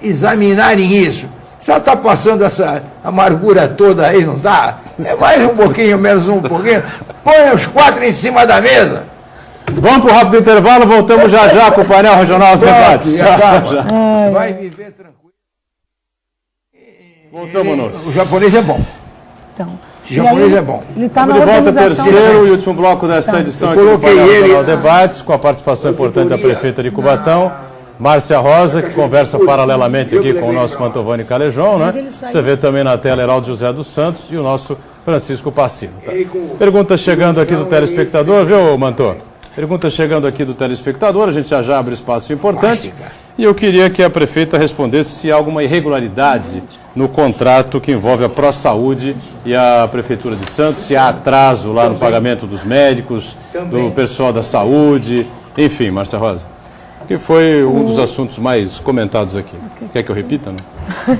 examinarem isso. Já está passando essa amargura toda aí, não dá? É mais um pouquinho, menos um pouquinho. Põe os 4 em cima da mesa. Vamos para o rápido intervalo, voltamos já com o painel regional de debates. Vai viver tranquilo. Voltamos nós. O japonês é bom. Então, O japonês é bom. Ele está na De volta, organização. terceiro e último bloco dessa edição aqui do painel regional debates, com a participação importante da prefeita de Cubatão, Márcia Rosa, que conversa paralelamente aqui com o nosso Mantovani Calejão, né? Você vê também na tela Heraldo José dos Santos e o nosso Francisco Passino. Tá? Pergunta chegando aqui do telespectador, viu, Mantor? Pergunta chegando aqui do telespectador, a gente já abre espaço importante. E eu queria que a prefeita respondesse se há alguma irregularidade no contrato que envolve a ProSaúde e a Prefeitura de Santos, se há atraso lá no pagamento dos médicos, do pessoal da saúde, enfim, Márcia Rosa. Que foi um dos assuntos mais comentados aqui. Quer que eu repita, não?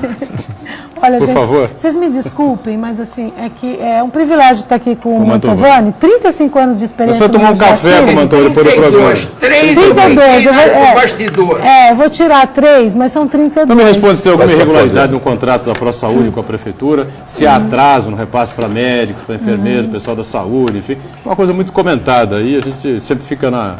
Olha, Por gente, favor. Vocês me desculpem, mas assim, é que é um privilégio estar aqui com o Mantovani. Mantovani, 35 anos de experiência. Você vai tomar um café com o Mantovani depois do programa. 32, no bastidor. eu vou tirar 3, mas são 32. Não me responde se tem alguma irregularidade no contrato da ProSaúde com a Prefeitura, se há atraso no repasse para médicos, para enfermeiros, pessoal da saúde, enfim. Uma coisa muito comentada aí, a gente sempre fica na...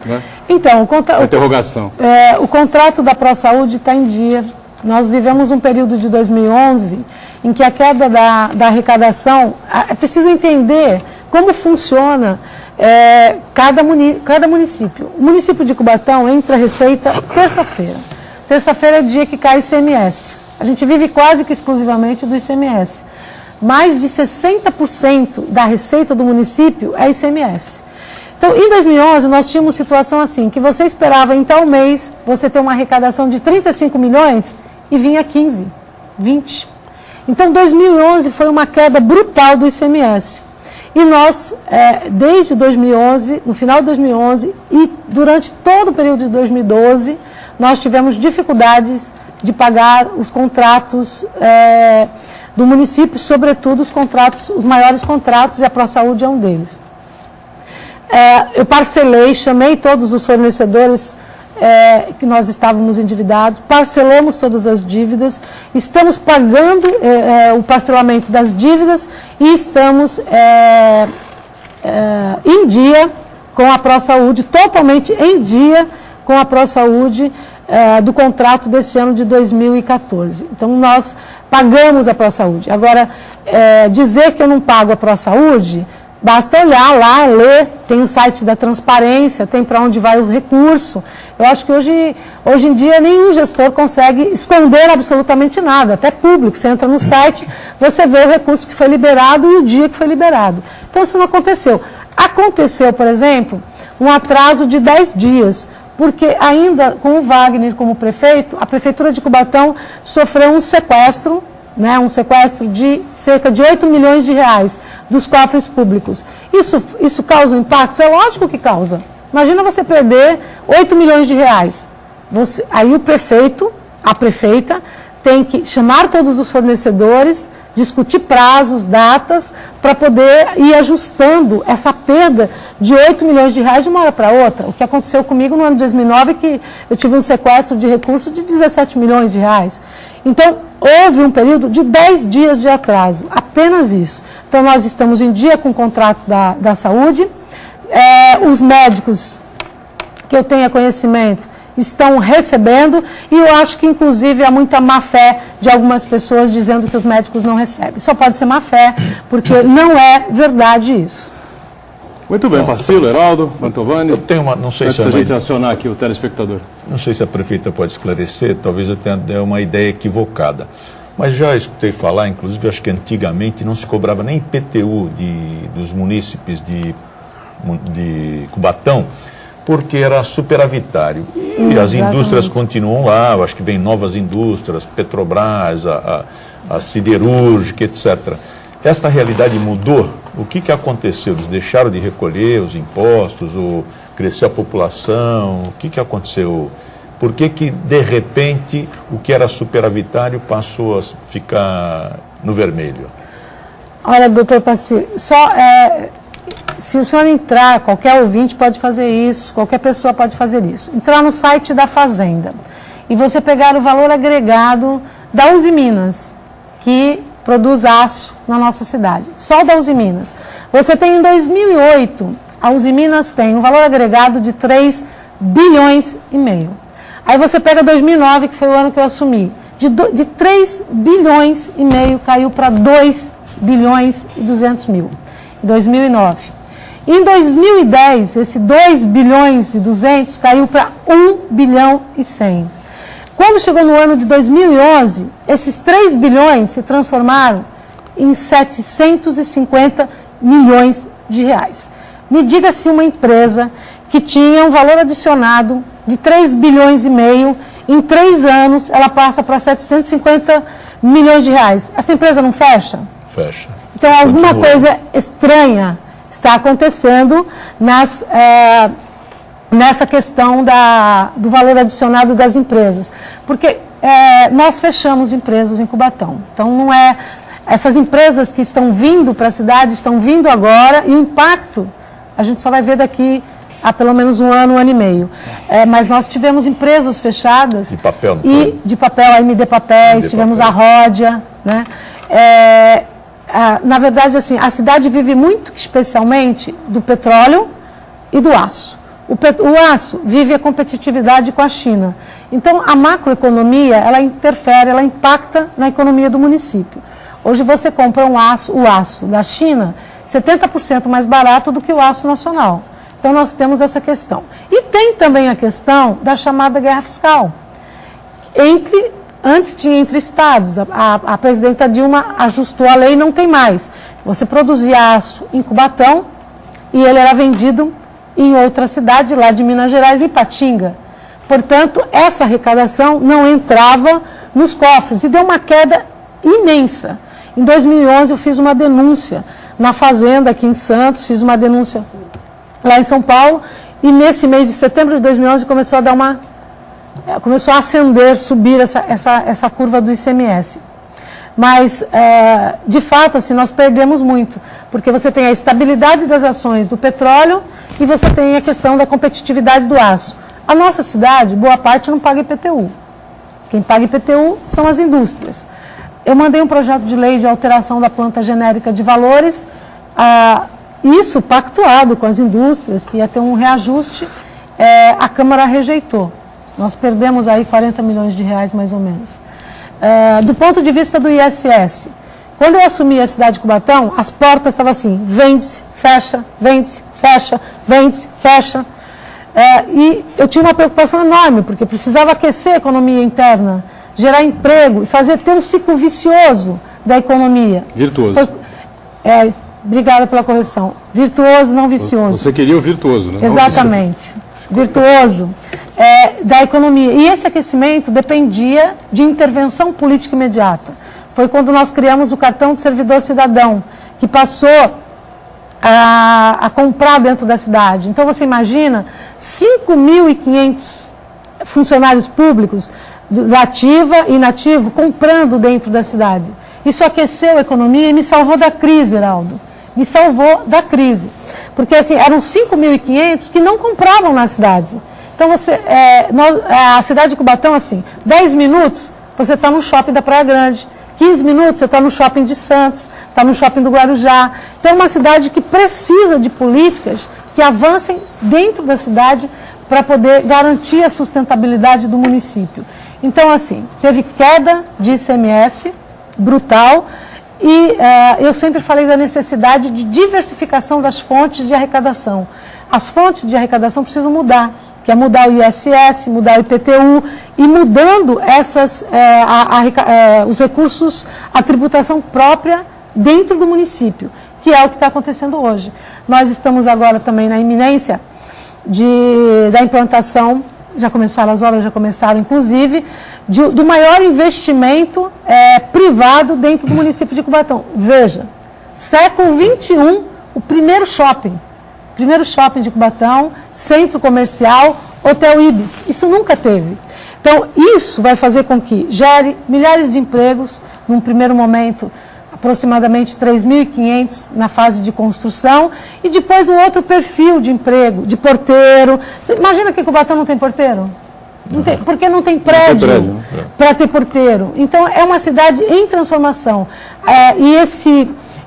Né? Então, interrogação. O contrato da ProSaúde está em dia. Nós vivemos um período de 2011 em que a queda da arrecadação, é preciso entender como funciona cada município. O município de Cubatão entra a receita terça-feira. Terça-feira é dia que cai ICMS. A gente vive quase que exclusivamente do ICMS. Mais de 60% da receita do município é ICMS. Então, em 2011, nós tínhamos situação assim, que você esperava em tal mês você ter uma arrecadação de 35 milhões e vinha 15, 20. Então, 2011 foi uma queda brutal do ICMS. E nós, desde 2011, no final de 2011 e durante todo o período de 2012, nós tivemos dificuldades de pagar os contratos do município, sobretudo os maiores contratos, e a ProSaúde é um deles. Eu parcelei, chamei todos os fornecedores que nós estávamos endividados, parcelamos todas as dívidas, estamos pagando o parcelamento das dívidas e estamos em dia com a ProSaúde, totalmente em dia com a ProSaúde do contrato desse ano de 2014. Então, nós pagamos a ProSaúde. Agora, dizer que eu não pago a ProSaúde... Basta olhar lá, ler, tem o site da transparência, tem para onde vai o recurso. Eu acho que hoje em dia nenhum gestor consegue esconder absolutamente nada, até público. Você entra no site, você vê o recurso que foi liberado e o dia que foi liberado. Então isso não aconteceu. Aconteceu, por exemplo, um atraso de 10 dias, porque ainda com o Wagner como prefeito, a Prefeitura de Cubatão sofreu um sequestro, um sequestro de cerca de 8 milhões de reais dos cofres públicos. Isso causa um impacto? É lógico que causa. Imagina você perder 8 milhões de reais. Aí o prefeito, a prefeita, tem que chamar todos os fornecedores, discutir prazos, datas, para poder ir ajustando essa perda de 8 milhões de reais de uma hora para outra. O que aconteceu comigo no ano de 2009 é que eu tive um sequestro de recursos de 17 milhões de reais. Então, houve um período de 10 dias de atraso, apenas isso. Então, nós estamos em dia com o contrato da saúde, os médicos que eu tenha conhecimento estão recebendo, e eu acho que, inclusive, há muita má-fé de algumas pessoas dizendo que os médicos não recebem. Só pode ser má-fé, porque não é verdade isso. Muito bem, Passilo, Heraldo, Mantovani. Eu tenho uma, não sei antes se da gente acionar aqui o telespectador. Não sei se a prefeita pode esclarecer, talvez eu tenha uma ideia equivocada. Mas já escutei falar, inclusive, acho que antigamente não se cobrava nem IPTU dos munícipes de Cubatão, porque era superavitário. E as indústrias continuam lá, eu acho que vem novas indústrias, Petrobras, a siderúrgica, etc. esta realidade mudou? O que aconteceu? Eles deixaram de recolher os impostos, ou cresceu a população? O que aconteceu? Por que de repente, o que era superavitário passou a ficar no vermelho? Olha, doutor Paci, se o senhor entrar, qualquer ouvinte pode fazer isso, qualquer pessoa pode fazer isso. Entrar no site da Fazenda e você pegar o valor agregado da Uzi Minas, que produz aço na nossa cidade. Só da Uzi Minas. Você tem em 2008, a Uzi Minas tem um valor agregado de 3 bilhões e meio. Aí você pega 2009, que foi o ano que eu assumi. De 3 bilhões e meio caiu para 2 bilhões e 200 mil. Em 2009. Em 2010, esse 2 bilhões e 200 caiu para 1 bilhão e 100. Quando chegou no ano de 2011, esses 3 bilhões se transformaram em 750 milhões de reais. Me diga se uma empresa que tinha um valor adicionado de 3 bilhões e meio, em 3 anos ela passa para 750 milhões de reais. Essa empresa não fecha? Fecha. Então alguma coisa estranha está acontecendo nessa questão do valor adicionado das empresas. Porque nós fechamos empresas em Cubatão. Então não é... Essas empresas que estão vindo para a cidade, estão vindo agora, e o impacto a gente só vai ver daqui a pelo menos um ano e meio. Mas nós tivemos empresas fechadas. De papel, não e foi? de papel, a MD Papéis, tivemos a Ródia, né? Na verdade, assim, a cidade vive muito especialmente do petróleo e do aço. O aço vive a competitividade com a China. Então, a macroeconomia, ela interfere, ela impacta na economia do município. Hoje você compra o aço da China 70% mais barato do que o aço nacional. Então, nós temos essa questão. E tem também a questão da chamada guerra fiscal. Antes tinha entre estados, a presidenta Dilma ajustou a lei e não tem mais. Você produzia aço em Cubatão e ele era vendido em outra cidade, lá de Minas Gerais, em Patinga. Portanto, essa arrecadação não entrava nos cofres e deu uma queda imensa. Em 2011 eu fiz uma denúncia na Fazenda aqui em Santos, fiz uma denúncia lá em São Paulo e nesse mês de setembro de 2011 começou a ascender, subir essa curva do ICMS. Mas, de fato, assim, nós perdemos muito, porque você tem a estabilidade das ações do petróleo e você tem a questão da competitividade do aço. A nossa cidade, boa parte, não paga IPTU. Quem paga IPTU são as indústrias. Eu mandei um projeto de lei de alteração da planta genérica de valores, isso pactuado com as indústrias, que ia ter um reajuste, a Câmara rejeitou. Nós perdemos aí 40 milhões de reais, mais ou menos. Do ponto de vista do ISS, quando eu assumi a cidade de Cubatão, as portas estavam assim, vende-se, fecha, vende-se, fecha, vende-se, fecha. E eu tinha uma preocupação enorme, porque precisava aquecer a economia interna, gerar emprego e ter um ciclo vicioso da economia. Virtuoso. Obrigada pela correção. Virtuoso, não vicioso. Você queria o virtuoso, né? Exatamente. Virtuoso da economia. E esse aquecimento dependia de intervenção política imediata. Foi quando nós criamos o cartão de servidor cidadão, que passou a comprar dentro da cidade. Então você imagina 5.500 funcionários públicos, da ativa e inativo, comprando dentro da cidade. Isso aqueceu a economia e me salvou da crise, Heraldo. Me salvou da crise. Porque assim, eram 5.500 que não compravam na cidade. Então a cidade de Cubatão, assim, 10 minutos você está no shopping da Praia Grande, 15 minutos você está no shopping de Santos, está no shopping do Guarujá. Então é uma cidade que precisa de políticas que avancem dentro da cidade para poder garantir a sustentabilidade do município. Então, assim, teve queda de ICMS brutal e eu sempre falei da necessidade de diversificação das fontes de arrecadação. As fontes de arrecadação precisam mudar, que é mudar o ISS, mudar o IPTU e mudando os recursos, a tributação própria dentro do município, que é o que está acontecendo hoje. Nós estamos agora também na iminência da implantação, as obras já começaram, inclusive, do maior investimento privado dentro do município de Cubatão. Veja, Século XXI, o primeiro shopping de Cubatão, centro comercial, Hotel Ibis. Isso nunca teve. Então, isso vai fazer com que gere milhares de empregos, num primeiro momento, aproximadamente 3.500 na fase de construção, e depois um outro perfil de emprego, de porteiro. Você imagina que Cubatão não tem porteiro? Não tem, porque não tem prédio para ter porteiro. Então, é uma cidade em transformação. E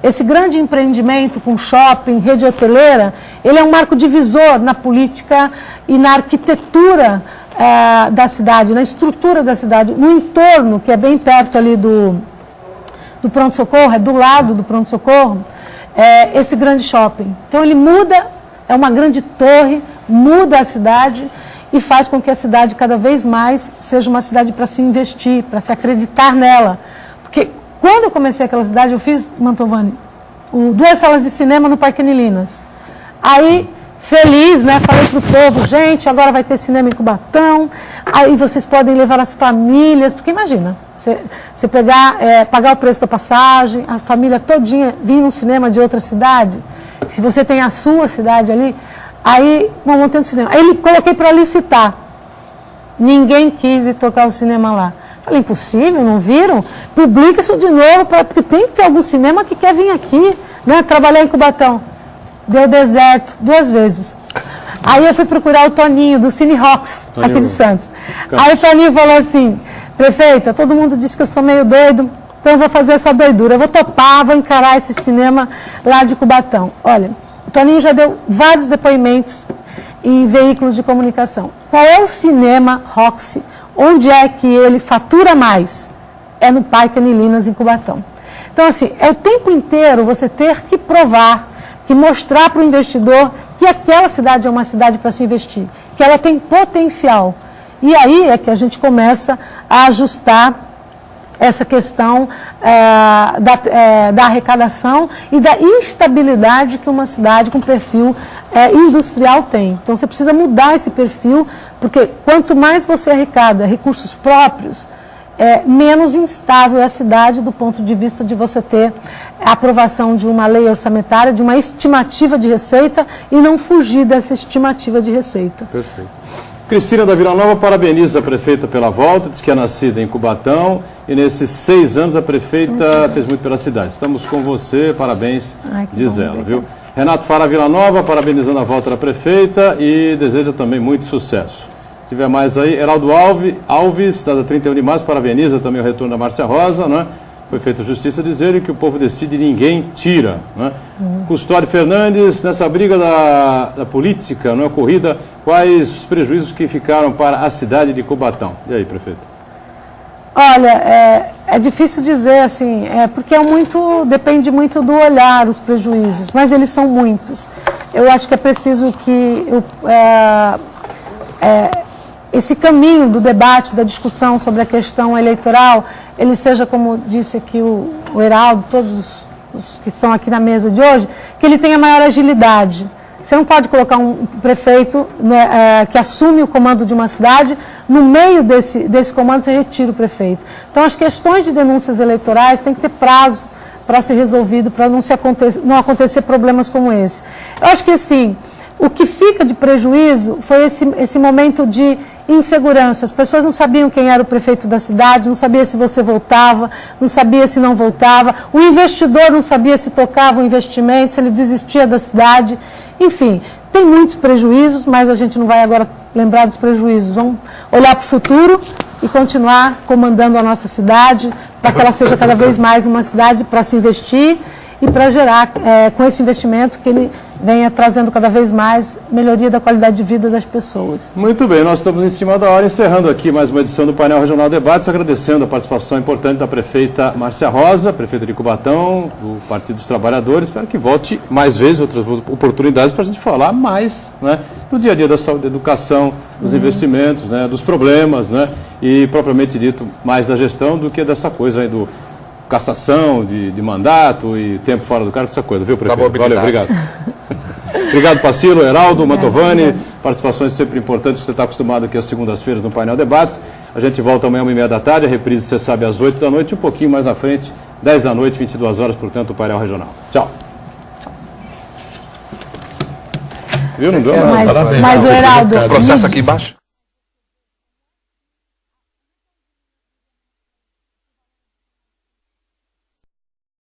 esse grande empreendimento com shopping, rede hoteleira, ele é um marco divisor na política e na arquitetura da cidade, na estrutura da cidade, no entorno, que é bem perto ali do pronto-socorro, é do lado do pronto-socorro, esse grande shopping. Então ele muda, é uma grande torre, muda a cidade e faz com que a cidade cada vez mais seja uma cidade para se investir, para se acreditar nela. Porque quando eu comecei aquela cidade, eu fiz, Mantovani, 2 salas de cinema no Parque Anilinas. Aí, feliz, né? Falei pro povo, gente, agora vai ter cinema em Cubatão, aí vocês podem levar as famílias, porque imagina, você pagar o preço da passagem, a família todinha vir num cinema de outra cidade, se você tem a sua cidade ali, aí vamos ter um cinema. Aí coloquei para licitar, ninguém quis ir tocar o cinema lá. Falei, impossível, não viram? Publica isso de novo, porque tem que ter algum cinema que quer vir aqui, né? Trabalhar em Cubatão. Deu deserto 2 vezes. Aí eu fui procurar o Toninho, do Cine Rocks, aqui de Santos. Aí o Toninho falou assim, prefeita, todo mundo disse que eu sou meio doido, então eu vou fazer essa doidura. Eu vou topar, vou encarar esse cinema lá de Cubatão. Olha, o Toninho já deu vários depoimentos em veículos de comunicação. Qual é o cinema Roxy? Onde é que ele fatura mais? É no Parque Anilinas, em Cubatão. Então, assim, é o tempo inteiro você ter que provar, que mostrar para o investidor que aquela cidade é uma cidade para se investir, que ela tem potencial. E aí é que a gente começa a ajustar essa questão da arrecadação e da instabilidade que uma cidade com perfil industrial tem. Então você precisa mudar esse perfil, porque quanto mais você arrecada recursos próprios, menos instável é a cidade do ponto de vista de você ter a aprovação de uma lei orçamentária, de uma estimativa de receita e não fugir dessa estimativa de receita. Perfeito. Cristina da Vila Nova parabeniza a prefeita pela volta, diz que é nascida em Cubatão e nesses 6 anos a prefeita fez muito pela cidade. Estamos com você, parabéns, diz ela, viu? Renato Fara Vila Nova parabenizando a volta da prefeita e deseja também muito sucesso. Se tiver mais aí, Heraldo Alves, da 31 de março, parabeniza também o retorno da Márcia Rosa, né? Foi feita justiça dizer que o povo decide e ninguém tira. Né? Custódio Fernandes, nessa briga da política, não é, corrida, quais os prejuízos que ficaram para a cidade de Cubatão? E aí, prefeito? Olha, é difícil dizer assim, porque depende muito do olhar os prejuízos, mas eles são muitos. Eu acho que é preciso que esse caminho do debate, da discussão sobre a questão eleitoral, ele seja, como disse aqui o Heraldo, todos os que estão aqui na mesa de hoje, que ele tenha maior agilidade. Você não pode colocar um prefeito, né, que assume o comando de uma cidade, no meio desse comando você retira o prefeito. Então as questões de denúncias eleitorais têm que ter prazo para ser resolvido, para não acontecer problemas como esse. Eu acho que assim, o que fica de prejuízo foi esse momento de insegurança. As pessoas não sabiam quem era o prefeito da cidade, não sabia se você voltava, não sabia se não voltava. O investidor não sabia se tocava o investimento, se ele desistia da cidade. Enfim, tem muitos prejuízos, mas a gente não vai agora lembrar dos prejuízos. Vamos olhar para o futuro e continuar comandando a nossa cidade para que ela seja cada vez mais uma cidade para se investir e para gerar, com esse investimento, que ele venha trazendo cada vez mais melhoria da qualidade de vida das pessoas. Muito bem, nós estamos em cima da hora, encerrando aqui mais uma edição do Painel Regional Debates, agradecendo a participação importante da prefeita Márcia Rosa, prefeita de Cubatão, do Partido dos Trabalhadores. Espero que volte mais vezes, outras oportunidades para a gente falar mais, né, do dia a dia da saúde, da educação, dos investimentos, né, dos problemas, né, e propriamente dito mais da gestão do que dessa coisa aí do cassação de mandato e tempo fora do cargo, essa coisa, viu, prefeito? Valeu, obrigado. Obrigado, Pacilo, Heraldo, Mantovani, participações sempre importantes, você está acostumado aqui às segundas-feiras no Painel Debates. A gente volta amanhã às 1h30 da tarde, a reprise, você sabe, às 8 da noite, um pouquinho mais na frente, 10 da noite, 22 horas, portanto, o painel regional. Tchau. Viu? Não deu nada. Mas o Heraldo... Processo aqui embaixo.